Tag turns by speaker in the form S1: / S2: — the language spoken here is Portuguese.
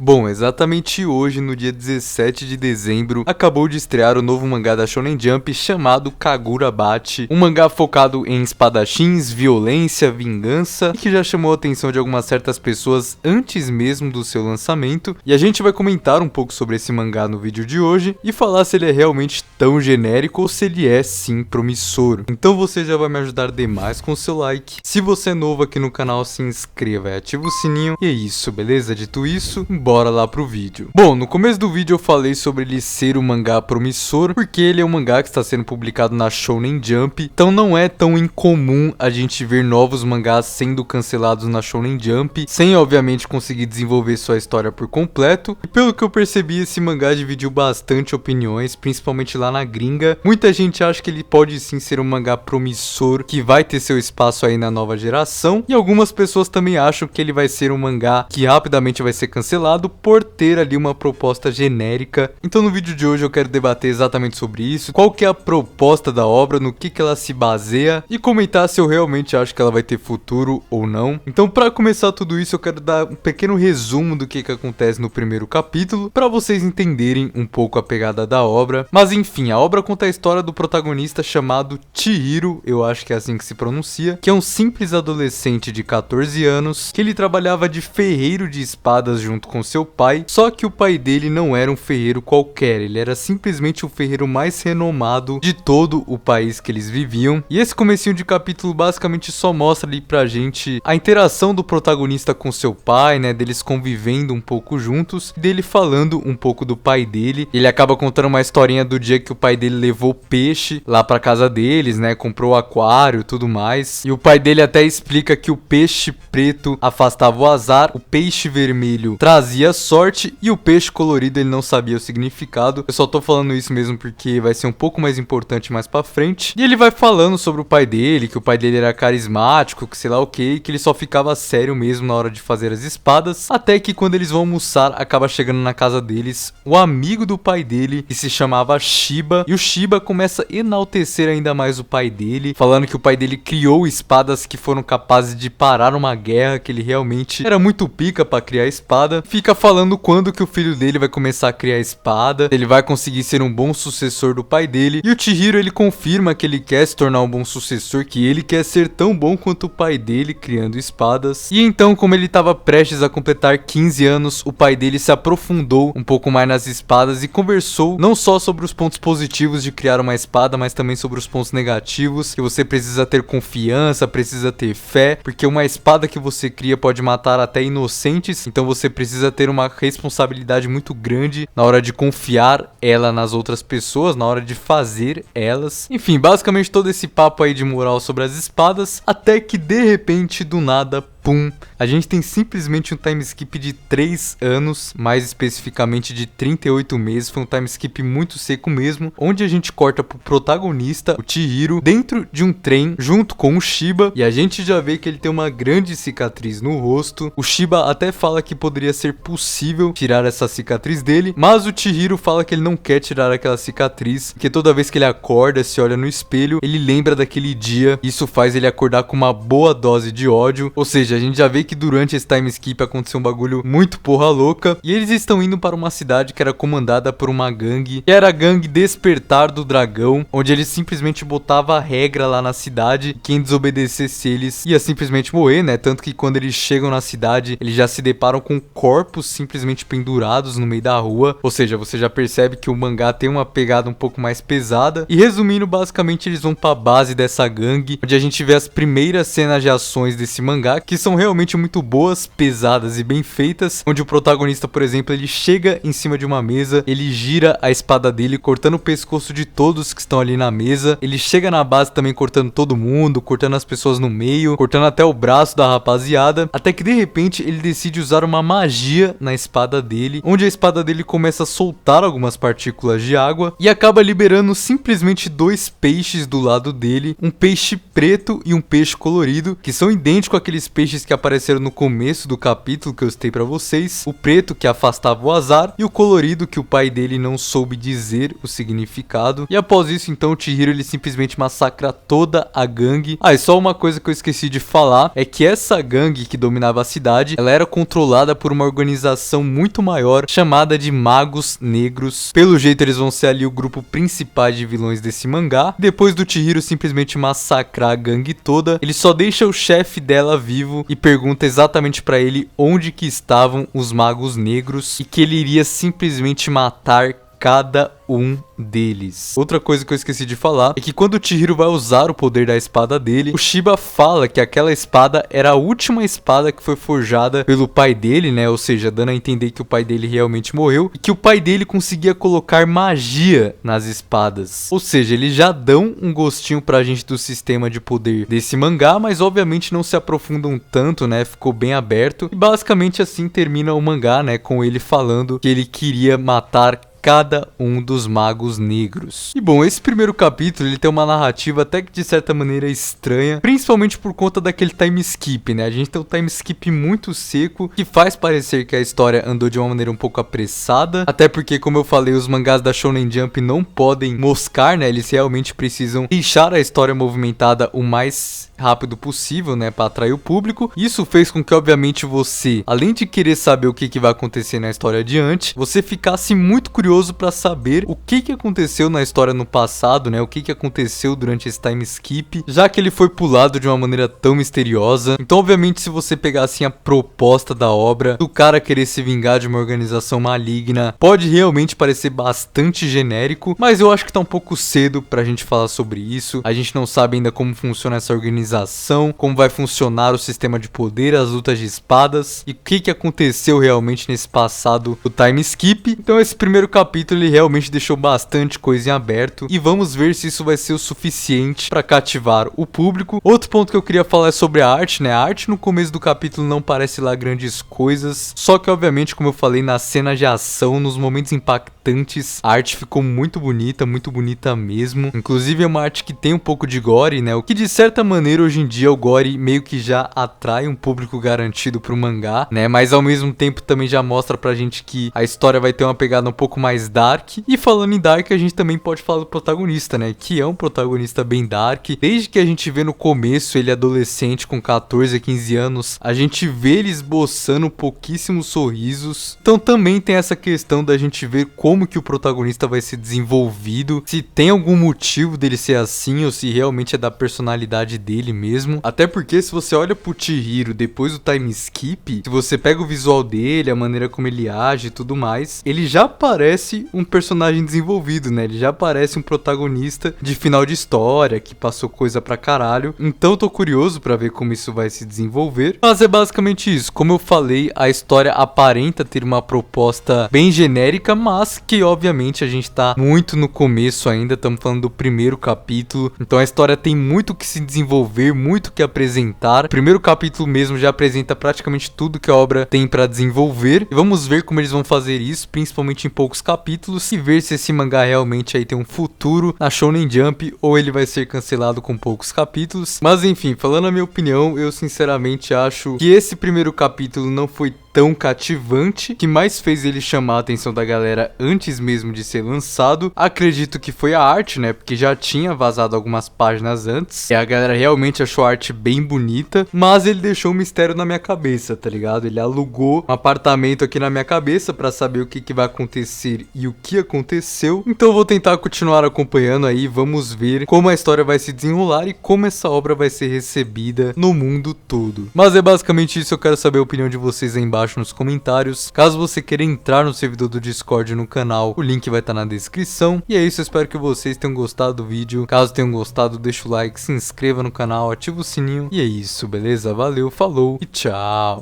S1: Bom, exatamente hoje, no dia 17 de dezembro, acabou de estrear o novo mangá da Shonen Jump chamado Kagurabachi, um mangá focado em espadachins, violência, vingança, e que já chamou a atenção de algumas certas pessoas antes mesmo do seu lançamento, e a gente vai comentar um pouco sobre esse mangá no vídeo de hoje, e falar se ele é realmente tão genérico ou se ele é sim promissor. Então você já vai me ajudar demais com o seu like. Se você é novo aqui no canal, se inscreva e ativa o sininho, e é isso, beleza? Dito isso, bora lá pro vídeo. Bom, no começo do vídeo eu falei sobre ele ser um mangá promissor, porque ele é um mangá que está sendo publicado na Shonen Jump, então não é tão incomum a gente ver novos mangás sendo cancelados na Shonen Jump, sem obviamente conseguir desenvolver sua história por completo, e pelo que eu percebi esse mangá dividiu bastante opiniões, principalmente lá na gringa. Muita gente acha que ele pode sim ser um mangá promissor, que vai ter seu espaço aí na nova geração, e algumas pessoas também acham que ele vai ser um mangá que rapidamente vai ser cancelado por ter ali uma proposta genérica. Então no vídeo de hoje eu quero debater exatamente sobre isso, qual que é a proposta da obra, no que ela se baseia e comentar se eu realmente acho que ela vai ter futuro ou não. Então para começar tudo isso eu quero dar um pequeno resumo do que acontece no primeiro capítulo, para vocês entenderem um pouco a pegada da obra. Mas enfim, a obra conta a história do protagonista chamado Chihiro, eu acho que é assim que se pronuncia, que é um simples adolescente de 14 anos, que ele trabalhava de ferreiro de espadas junto com seu pai, só que o pai dele não era um ferreiro qualquer, ele era simplesmente o ferreiro mais renomado de todo o país que eles viviam. E esse comecinho de capítulo basicamente só mostra ali pra gente a interação do protagonista com seu pai, né, deles convivendo um pouco juntos, dele falando um pouco do pai dele. Ele acaba contando uma historinha do dia que o pai dele levou peixe lá pra casa deles, né, comprou o aquário e tudo mais, e o pai dele até explica que o peixe preto afastava o azar, o peixe vermelho trazia sorte e o peixe colorido ele não sabia o significado. Eu só tô falando isso mesmo porque vai ser um pouco mais importante mais pra frente. E ele vai falando sobre o pai dele, que o pai dele era carismático, que sei lá o que ele só ficava sério mesmo na hora de fazer as espadas, até que quando eles vão almoçar, acaba chegando na casa deles o amigo do pai dele, que se chamava Shiba, e o Shiba começa a enaltecer ainda mais o pai dele, falando que o pai dele criou espadas que foram capazes de parar uma guerra, que ele realmente era muito pica pra criar espada. Fica falando quando que o filho dele vai começar a criar espada, ele vai conseguir ser um bom sucessor do pai dele, e o Chihiro ele confirma que ele quer se tornar um bom sucessor, que ele quer ser tão bom quanto o pai dele criando espadas. E então, como ele estava prestes a completar 15 anos, o pai dele se aprofundou um pouco mais nas espadas e conversou não só sobre os pontos positivos de criar uma espada, mas também sobre os pontos negativos, que você precisa ter confiança, precisa ter fé, porque uma espada que você cria pode matar até inocentes, então você precisa ter uma responsabilidade muito grande na hora de confiar ela nas outras pessoas, na hora de fazer elas. Enfim, basicamente todo esse papo aí de moral sobre as espadas, até que de repente, do nada, pum, a gente tem simplesmente um time skip de 3 anos, mais especificamente de 38 meses, foi um time skip muito seco mesmo, onde a gente corta pro protagonista, o Chihiro, dentro de um trem, junto com o Shiba, e a gente já vê que ele tem uma grande cicatriz no rosto. O Shiba até fala que poderia ser possível tirar essa cicatriz dele, mas o Chihiro fala que ele não quer tirar aquela cicatriz, porque toda vez que ele acorda, se olha no espelho, ele lembra daquele dia, isso faz ele acordar com uma boa dose de ódio, ou seja, a gente já vê que durante esse time skip aconteceu um bagulho muito porra louca, e eles estão indo para uma cidade que era comandada por uma gangue, que era a gangue Despertar do Dragão, onde eles simplesmente botavam a regra lá na cidade, quem desobedecesse eles ia simplesmente morrer, né, tanto que quando eles chegam na cidade, eles já se deparam com corpos simplesmente pendurados no meio da rua, ou seja, você já percebe que o mangá tem uma pegada um pouco mais pesada, e resumindo, basicamente eles vão pra base dessa gangue, onde a gente vê as primeiras cenas de ações desse mangá, que são realmente muito boas, pesadas e bem feitas, onde o protagonista, por exemplo, ele chega em cima de uma mesa, ele gira a espada dele, cortando o pescoço de todos que estão ali na mesa, ele chega na base também cortando todo mundo, cortando as pessoas no meio, cortando até o braço da rapaziada, até que de repente ele decide usar uma magia na espada dele, onde a espada dele começa a soltar algumas partículas de água, e acaba liberando simplesmente 2 peixes do lado dele, um peixe preto e um peixe colorido, que são idênticos àqueles peixes peixes que apareceram no começo do capítulo que eu citei pra vocês, o preto que afastava o azar e o colorido que o pai dele não soube dizer o significado. E após isso, então, o Chihiro ele simplesmente massacra toda a gangue. E só uma coisa que eu esqueci de falar é que essa gangue que dominava a cidade, ela era controlada por uma organização muito maior chamada de Magos Negros. Pelo jeito eles vão ser ali o grupo principal de vilões desse mangá. Depois do Chihiro simplesmente massacrar a gangue toda, ele só deixa o chefe dela vivo e pergunta exatamente pra ele onde que estavam os Magos Negros e que ele iria simplesmente matar cada um deles. Outra coisa que eu esqueci de falar é que quando o Chihiro vai usar o poder da espada dele, o Shiba fala que aquela espada era a última espada que foi forjada pelo pai dele, né? Ou seja, dando a entender que o pai dele realmente morreu e que o pai dele conseguia colocar magia nas espadas. Ou seja, eles já dão um gostinho pra gente do sistema de poder desse mangá, mas obviamente não se aprofundam tanto, né? Ficou bem aberto e basicamente assim termina o mangá, né? Com ele falando que ele queria matar cada um dos magos negros. E bom, esse primeiro capítulo ele tem uma narrativa até que de certa maneira estranha, principalmente por conta daquele time skip, né? A gente tem um time skip muito seco que faz parecer que a história andou de uma maneira um pouco apressada, até porque, como eu falei, os mangás da Shonen Jump não podem moscar, né? Eles realmente precisam deixar a história movimentada o mais rápido possível, né, para atrair o público. Isso fez com que, obviamente, você, além de querer saber o que vai acontecer na história adiante, você ficasse muito curioso para saber o que aconteceu na história no passado, né, o que aconteceu durante esse time skip, já que ele foi pulado de uma maneira tão misteriosa. Então, obviamente, se você pegar assim a proposta da obra, do cara querer se vingar de uma organização maligna, pode realmente parecer bastante genérico, mas eu acho que tá um pouco cedo pra gente falar sobre isso. A gente não sabe ainda como funciona essa organização, como vai funcionar o sistema de poder, as lutas de espadas e o que aconteceu realmente nesse passado do time skip. Então esse primeiro capítulo ele realmente deixou bastante coisa em aberto e vamos ver se isso vai ser o suficiente para cativar o público. Outro ponto que eu queria falar é sobre a arte, né? A arte no começo do capítulo não parece lá grandes coisas, só que obviamente, como eu falei, nas cenas de ação, nos momentos impactantes, a arte ficou muito bonita mesmo. Inclusive é uma arte que tem um pouco de gore, né? O que de certa maneira hoje em dia o gore meio que já atrai um público garantido pro mangá, né? Mas ao mesmo tempo também já mostra pra gente que a história vai ter uma pegada um pouco mais dark. E falando em dark, a gente também pode falar do protagonista, né? Que é um protagonista bem dark. Desde que a gente vê no começo ele adolescente com 14 a 15 anos, a gente vê ele esboçando pouquíssimos sorrisos. Então também tem essa questão da gente ver como que o protagonista vai ser desenvolvido, se tem algum motivo dele ser assim ou se realmente é da personalidade dele mesmo. Até porque se você olha pro Chihiro depois do time skip, se você pega o visual dele, a maneira como ele age e tudo mais, ele já parece um personagem desenvolvido, né? Ele já parece um protagonista de final de história, que passou coisa pra caralho. Então tô curioso pra ver como isso vai se desenvolver. Mas é basicamente isso. Como eu falei, a história aparenta ter uma proposta bem genérica, mas que obviamente a gente tá muito no começo ainda, estamos falando do primeiro capítulo. Então a história tem muito que se desenvolver, muito que apresentar. O primeiro capítulo mesmo já apresenta praticamente tudo que a obra tem pra desenvolver. E vamos ver como eles vão fazer isso, principalmente em poucos capítulos, e ver se esse mangá realmente aí tem um futuro na Shonen Jump ou ele vai ser cancelado com poucos capítulos. Mas enfim, falando a minha opinião, eu sinceramente acho que esse primeiro capítulo não foi tão cativante, que mais fez ele chamar a atenção da galera antes mesmo de ser lançado. Acredito que foi a arte, né, porque já tinha vazado algumas páginas antes, e a galera realmente achou a arte bem bonita, mas ele deixou um mistério na minha cabeça, tá ligado? Ele alugou um apartamento aqui na minha cabeça pra saber o que vai acontecer e o que aconteceu. Então eu vou tentar continuar acompanhando aí, vamos ver como a história vai se desenrolar e como essa obra vai ser recebida no mundo todo. Mas é basicamente isso, eu quero saber a opinião de vocês aí embaixo nos comentários. Caso você queira entrar no servidor do Discord no canal, o link vai estar na descrição. E é isso, eu espero que vocês tenham gostado do vídeo. Caso tenham gostado, deixa o like, se inscreva no canal, ativa o sininho. E é isso, beleza? Valeu, falou e tchau!